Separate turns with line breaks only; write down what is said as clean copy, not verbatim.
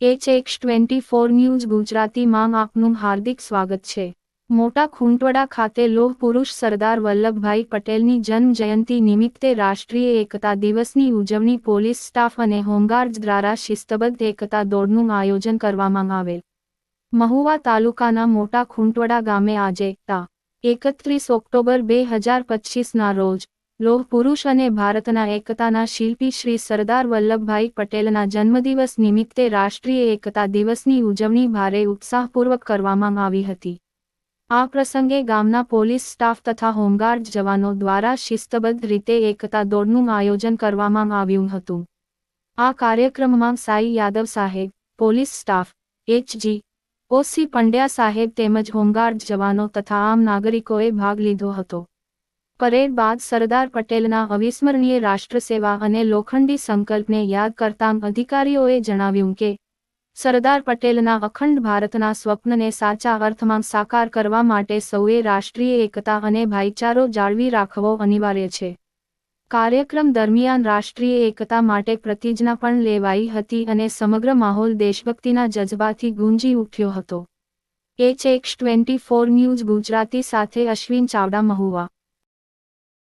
HX24 news ગુજરાતીમાં આપનું હાર્દિક સ્વાગત છે। મોટા ખૂંટવડા ખાતે લોહ પુરુષ સરદાર વલ્લભભાઈ પટેલની જન્મ જયંતિ નિમિત્તે રાષ્ટ્રીય એકતા દિવસની ઉજવણી પોલીસ સ્ટાફ અને હોમગાર્ડ્સ દ્વારા શિસ્તબદ્ધ એકતા દોડનું આયોજન કરવામાં આવેલ। મહુવા તાલુકાના મોટા ખૂંટવડા ગામે આજે તા 31 ઓક્ટોબર 2025ના રોજ લોહ પુરુષ અને ભારતના એકતાના શિલ્પી શ્રી સરદાર વલ્લભભાઈ પટેલના જન્મદિવસ નિમિત્તે રાષ્ટ્રીય એકતા દિવસની ઉજવણી ભારે ઉત્સાહપૂર્વક કરવામાં આવી હતી। આ પ્રસંગે ગામના પોલીસ સ્ટાફ તથા હોમગાર્ડ જવાનો દ્વારા શિસ્તબદ્ધ રીતે એકતા દોડનું આયોજન કરવામાં આવ્યું હતું। આ કાર્યક્રમમાં સાઈ યાદવ સાહેબ, police staff, HG, OC Pandya સાહેબ તેમજ હોમગાર્ડ જવાનો તથા આમ નાગરિકોએ ભાગ લીધો હતો। પરેડ બાદ સરદાર પટેલના અવિસ્મરણીય રાષ્ટ્રસેવા અને લોખંડી સંકલ્પને યાદ કરતાં અધિકારીઓએ જણાવ્યું કે સરદાર પટેલના અખંડ ભારતના સ્વપ્નને સાચા અર્થમાં સાકાર કરવા માટે સૌએ રાષ્ટ્રીય એકતા અને ભાઈચારો જાળવી રાખવો અનિવાર્ય છે। કાર્યક્રમ દરમિયાન રાષ્ટ્રીય એકતા માટે પ્રતિજ્ઞા પણ લેવાઈ હતી અને સમગ્ર માહોલ દેશભક્તિના જજ્બાથી ગુંજી ઉઠ્યો હતો। HX24 ન્યૂઝ ગુજરાતી સાથે અશ્વિન ચાવડા, મહુવા।